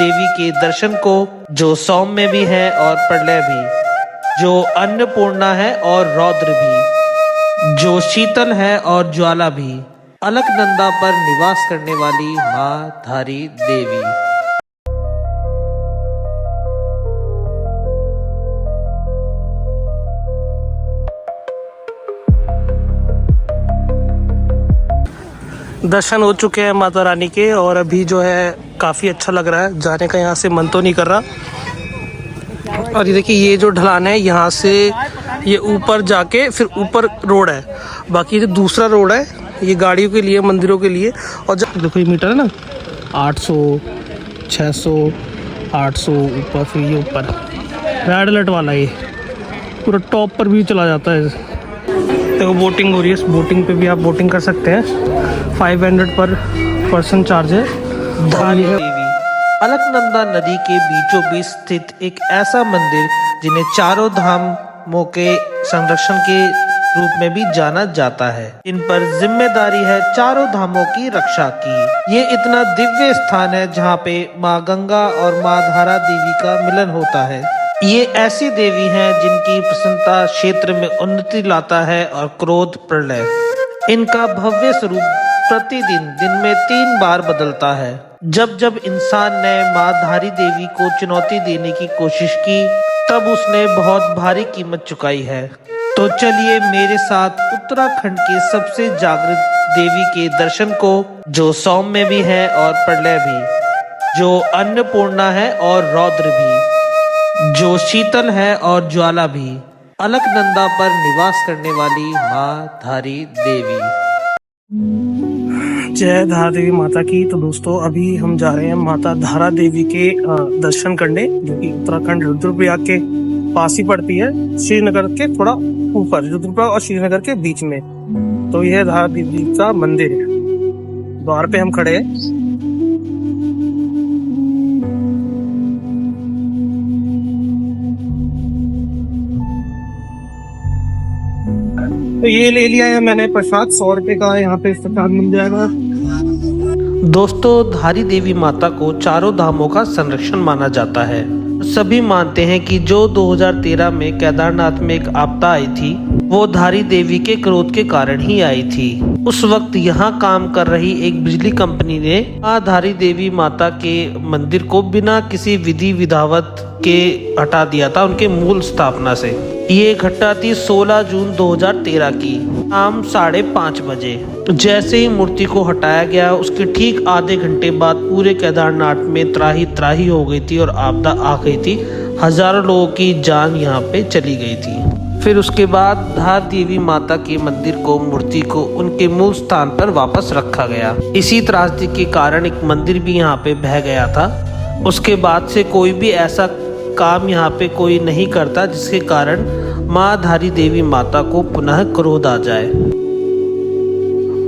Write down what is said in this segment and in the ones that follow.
देवी के दर्शन को, जो सौम्य भी है और प्रलय भी, जो अन्नपूर्णा है और रौद्र भी, जो शीतल है और ज्वाला भी, अलकनंदा पर निवास करने वाली माँ धारी देवी। दर्शन हो चुके हैं माता रानी के और अभी जो है काफ़ी अच्छा लग रहा है, जाने का यहाँ से मन तो नहीं कर रहा। और ये देखिए, ये जो ढलान है यहाँ से ये ऊपर जाके फिर ऊपर रोड है, बाकी जो दूसरा रोड है ये गाड़ियों के लिए, मंदिरों के लिए। और देखो ये मीटर है ना, 800 600 800 ऊपर, फिर ये ऊपर रेड अलर्ट वाला ये पूरा टॉप पर भी चला जाता है। देखो बोटिंग हो रही है, इस बोटिंग पे भी आप बोटिंग कर सकते हैं, 500 पर पर्सन चार्ज है। धारी देवी अलकनंदा नदी के बीचों बीच स्थित एक ऐसा मंदिर जिन्हें चारों धामों के संरक्षण के रूप में भी जाना जाता है। इन पर जिम्मेदारी है चारों धामों की रक्षा की। ये इतना दिव्य स्थान है जहाँ पे माँ गंगा और माँ धारा देवी का मिलन होता है। ये ऐसी देवी हैं जिनकी प्रसन्नता क्षेत्र में उन्नति लाता है और क्रोध प्रलय। इनका भव्य स्वरूप प्रतिदिन दिन में 3 बार बदलता है। जब जब इंसान ने माँ धारी देवी को चुनौती देने की कोशिश की, तब उसने बहुत भारी कीमत चुकाई है। तो चलिए मेरे साथ उत्तराखंड के सबसे जागृत देवी के दर्शन को, जो सौम्य भी है और प्रलय भी, जो अन्नपूर्णा है और रौद्र भी, जो शीतल है और ज्वाला भी, अलकनंदा पर निवास करने वाली माँ धारी देवी। जय धारा देवी माता की। तो दोस्तों अभी हम जा रहे हैं माता धारा देवी के दर्शन करने, जो कि उत्तराखंड रुद्रप्रयाग के पास ही पड़ती है, श्रीनगर के थोड़ा ऊपर, रुद्रप्रयाग और श्रीनगर के बीच में। तो यह धारा देवी का मंदिर है, द्वार पे हम खड़े हैं। तो ये ले लिया है मैंने प्रसाद, 100 रुपए का यहाँ पे प्रसाद मिल जाएगा। दोस्तों धारी देवी माता को चारों धामों का संरक्षण माना जाता है। सभी मानते हैं कि जो 2013 में केदारनाथ में एक आपदा आई थी, वो धारी देवी के क्रोध के कारण ही आई थी। उस वक्त यहाँ काम कर रही एक बिजली कंपनी ने माँ धारी देवी माता के मंदिर को बिना किसी विधि विधावत के हटा दिया था उनके मूल स्थापना से। ये घटना थी 16 जून 2013 की शाम 5:30 बजे। जैसे ही मूर्ति को हटाया गया, उसके ठीक आधे घंटे बाद पूरे केदारनाथ में त्राही त्राही हो गई थी और आपदा आ गई थी। हजारों लोगों की जान यहाँ पे चली गई थी। फिर उसके बाद धार देवी माता के मंदिर को, मूर्ति को उनके मूल स्थान पर वापस रखा गया। इसी त्रासदी के कारण एक मंदिर भी यहाँ पे बह गया था। उसके बाद से कोई भी ऐसा काम यहाँ पे कोई नहीं करता जिसके कारण माँ धारी देवी माता को पुनः क्रोध आ जाए।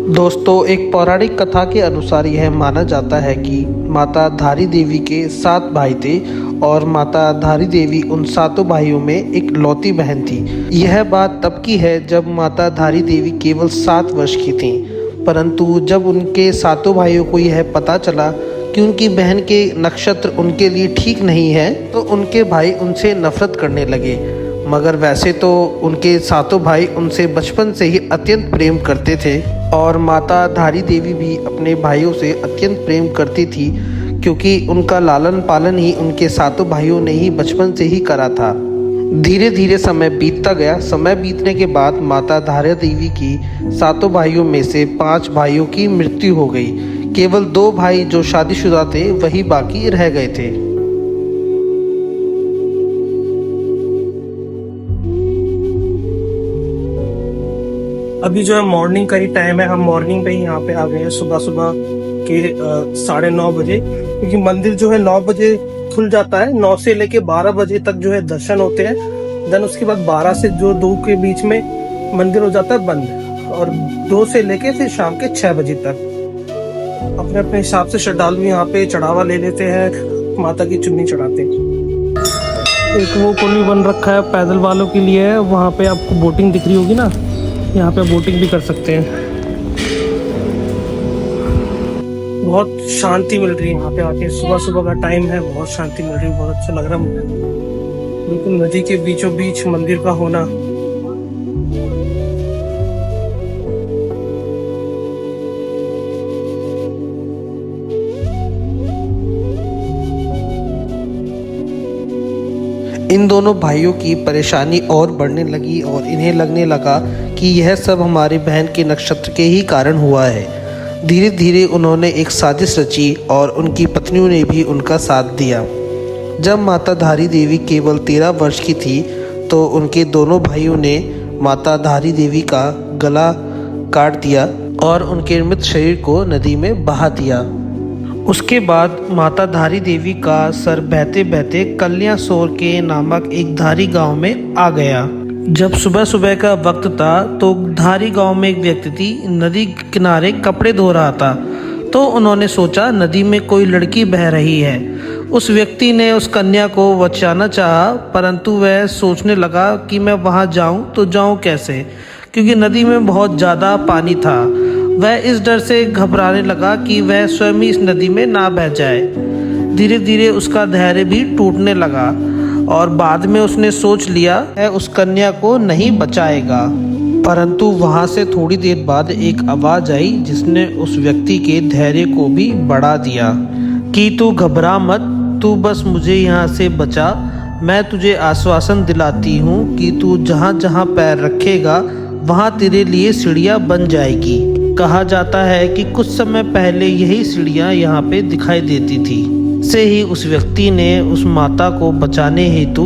दोस्तों एक पौराणिक कथा के अनुसार यह माना जाता है कि माता धारी देवी के 7 भाई थे और माता धारी देवी उन 7 भाइयों में एक लौती बहन थी। यह बात तब की है जब माता धारी देवी केवल 7 वर्ष की थीं, परंतु जब उनके 7 भाइयों को यह पता चला कि उनकी बहन के नक्षत्र उनके लिए ठीक नहीं है, तो उनके भाई उनसे नफरत करने लगे। मगर वैसे तो उनके 7 भाई उनसे बचपन से ही अत्यंत प्रेम करते थे और माता धारी देवी भी अपने भाइयों से अत्यंत प्रेम करती थी, क्योंकि उनका लालन पालन ही उनके 7 भाइयों ने ही बचपन से ही करा था। धीरे धीरे समय बीतता गया। समय बीतने के बाद माता धारा देवी की 7 भाइयों में से 5 भाइयों की मृत्यु हो गई। केवल 2 भाई जो शादीशुदा थे वही बाकी रह गए थे। अभी जो है मॉर्निंग का ही टाइम है, हम मॉर्निंग पे ही यहाँ पे आ गए हैं, सुबह सुबह के 9:30 बजे, क्योंकि मंदिर जो है 9 बजे खुल जाता है। 9 से लेके 12 बजे तक जो है दर्शन होते हैं। देन उसके बाद 12 से जो 2 के बीच में मंदिर हो जाता है बंद, और 2 से लेके फिर शाम के 6 बजे तक अपने अपने हिसाब से श्रद्धालु यहाँ पे चढ़ावा ले लेते हैं, माता की चुन्नी चढ़ाते हैं। एक वो पुल भी बन रखा है पैदल वालों के लिए है, वहाँ पे आपको बोटिंग दिख रही होगी ना, यहाँ पे बोटिंग भी कर सकते हैं। बहुत शांति मिल रही है यहाँ पे आके। सुबह सुबह का टाइम है, बहुत शांति मिल रही है, बहुत अच्छा लग रहा है मुझे। बिल्कुल नदी के बीचों बीच मंदिर का होना। इन दोनों भाइयों की परेशानी और बढ़ने लगी और इन्हें लगने लगा कि यह सब हमारी बहन के नक्षत्र के ही कारण हुआ है। धीरे धीरे उन्होंने एक साजिश रची और उनकी पत्नियों ने भी उनका साथ दिया। जब माता धारी देवी केवल 13 वर्ष की थी तो उनके दोनों भाइयों ने माता धारी देवी का गला काट दिया और उनके मृत शरीर को नदी में बहा दिया। उसके बाद माता धारी देवी का सर बहते बहते कल्यासोर के नामक एक धारी गांव में आ गया। जब सुबह सुबह का वक्त था तो धारी गांव में एक व्यक्ति थी, नदी किनारे कपड़े धो रहा था। तो उन्होंने सोचा नदी में कोई लड़की बह रही है। उस व्यक्ति ने उस कन्या को बचाना चाहा, परंतु वह सोचने लगा कि मैं वहां जाऊं तो जाऊं कैसे, क्योंकि नदी में बहुत ज़्यादा पानी था। वह इस डर से घबराने लगा कि वह स्वयं ही इस नदी में ना बह जाए। धीरे धीरे उसका धैर्य भी टूटने लगा और बाद में उसने सोच लिया है उस कन्या को नहीं बचाएगा। परंतु वहां से थोड़ी देर बाद एक आवाज आई जिसने उस व्यक्ति के धैर्य को भी बढ़ा दिया कि तू घबरा मत, तू बस मुझे यहाँ से बचा। मैं तुझे आश्वासन दिलाती हूँ कि तू जहाँ जहाँ पैर रखेगा वहाँ तेरे लिए सीढ़ियाँ बन जाएगी। कहा जाता है कि कुछ समय पहले यही सीढ़ियाँ यहाँ पे दिखाई देती थी। से ही उस व्यक्ति ने उस माता को बचाने हेतु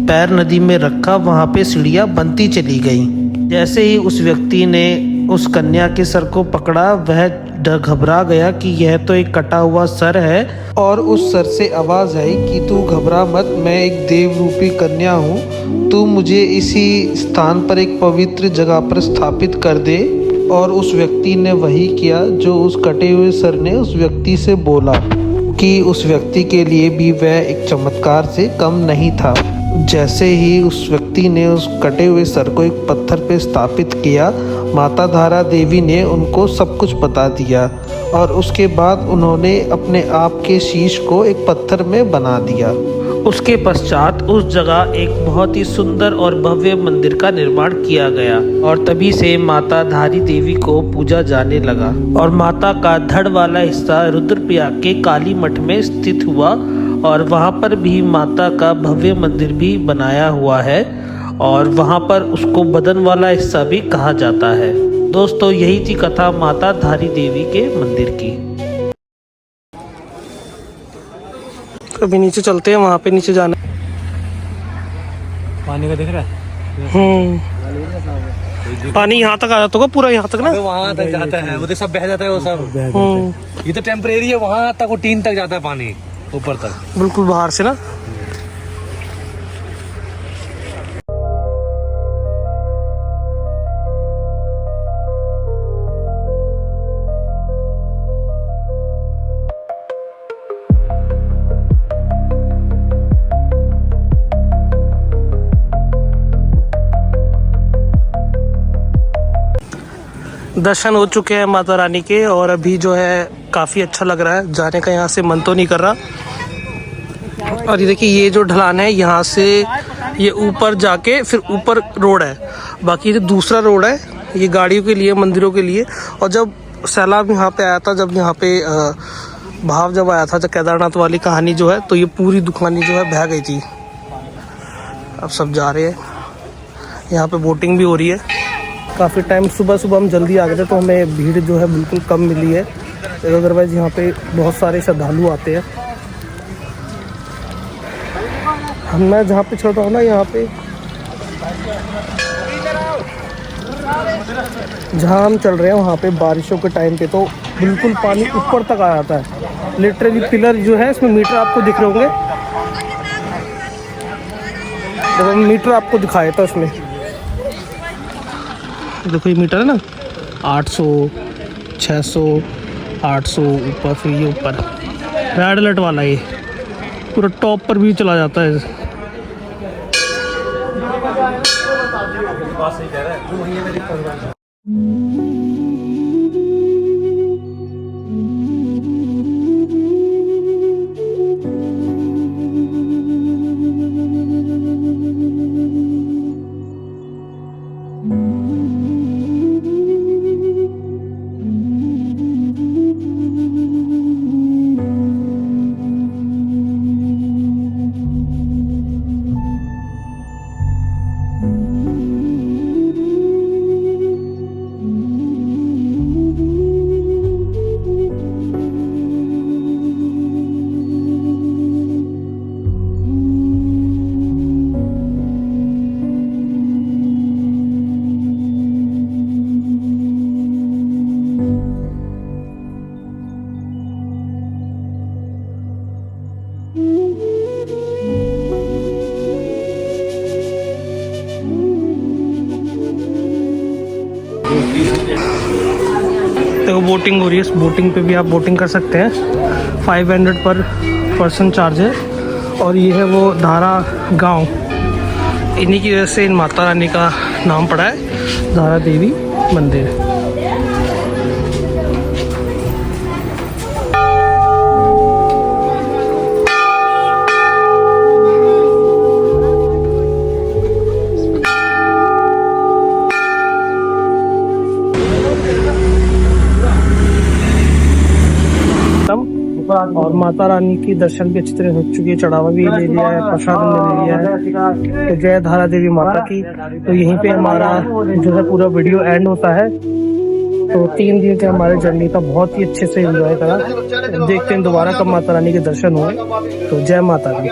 पैर नदी में रखा, वहाँ पे सीढ़ियाँ बनती चली गईं। जैसे ही उस व्यक्ति ने उस कन्या के सर को पकड़ा, वह घबरा गया कि यह तो एक कटा हुआ सर है और उस सर से आवाज़ आई कि तू घबरा मत, मैं एक देव रूपी कन्या हूँ, तू मुझे इसी स्थान पर एक पवित्र जगह पर स्थापित कर दे। और उस व्यक्ति ने वही किया जो उस कटे हुए सर ने उस व्यक्ति से बोला कि उस व्यक्ति के लिए भी वह एक चमत्कार से कम नहीं था। जैसे ही उस व्यक्ति ने उस कटे हुए सर को एक पत्थर पर स्थापित किया, माता धारा देवी ने उनको सब कुछ बता दिया और उसके बाद उन्होंने अपने आप के शीश को एक पत्थर में बना दिया। उसके पश्चात उस जगह एक बहुत ही सुंदर और भव्य मंदिर का निर्माण किया गया और तभी से माता धारी देवी को पूजा जाने लगा। और माता का धड़ वाला हिस्सा रुद्रप्रयाग के काली मठ में स्थित हुआ और वहाँ पर भी माता का भव्य मंदिर भी बनाया हुआ है और वहाँ पर उसको बदन वाला हिस्सा भी कहा जाता है। दोस्तों, यही थी कथा माता धारी देवी के मंदिर की। अभी नीचे चलते हैं, वहाँ पे नीचे जाना। पानी का दिख रहा है। पानी यहाँ तक आ जाता होगा, पूरा यहाँ तक ना, वहाँ तक जाता है, वो तो सब बह जाता है वो सब। ये तो टेम्परेरी है, वहाँ तक वो टीन तक जाता है पानी, ऊपर तक बिल्कुल बाहर से ना। दर्शन हो चुके हैं माता रानी के और अभी जो है काफ़ी अच्छा लग रहा है, जाने का यहाँ से मन तो नहीं कर रहा। और ये देखिए, ये जो ढलान है यहाँ से ये ऊपर जाके फिर ऊपर रोड है, बाकी जो दूसरा रोड है ये गाड़ियों के लिए, मंदिरों के लिए। और जब सैलाब यहाँ पे आया था, जब यहाँ पे भाव जब आया था, जब केदारनाथ वाली कहानी जो है, तो ये पूरी दुकानें जो है बह गई थी। अब सब जा रहे हैं, यहाँ पे बोटिंग भी हो रही है। काफ़ी टाइम सुबह सुबह हम जल्दी आ गए थे तो हमें भीड़ जो है बिल्कुल कम मिली है, अदरवाइज़ यहाँ पे बहुत सारे श्रद्धालु आते हैं। मैं जहाँ पे चल रहा हूँ ना, यहाँ पे जहाँ हम चल रहे हैं वहाँ पे बारिशों के टाइम पे तो बिल्कुल पानी ऊपर तक आ जाता है। लिटरली पिलर जो है, इसमें मीटर आपको दिख रहे होंगे, देखो मीटर आपको दिखाया था उसमें, देखो ये मीटर है ना, 800, 600, 800 ऊपर, फिर ये ऊपर रेड अलर्ट वाला, ये पूरा टॉप पर भी चला जाता है। बोटिंग हो रही है, इस बोटिंग पे भी आप बोटिंग कर सकते हैं। 500 पर पर्सन चार्ज है। और ये है वो धारा गांव, इन्हीं की वजह से इन माता रानी का नाम पड़ा है धारा देवी मंदिर। और माता रानी की दर्शन भी अच्छी तरह हो चुकी है, चढ़ावा भी ले लिया है, प्रसाद ले लिया है। तो जय धारा देवी माता की। तो यहीं पे हमारा जो है पूरा वीडियो एंड होता है। तो 3 दिन के हमारे जर्नी का बहुत ही अच्छे से एंजॉय करा। देखते हैं दोबारा कब माता रानी के दर्शन हुए। तो जय माता दी।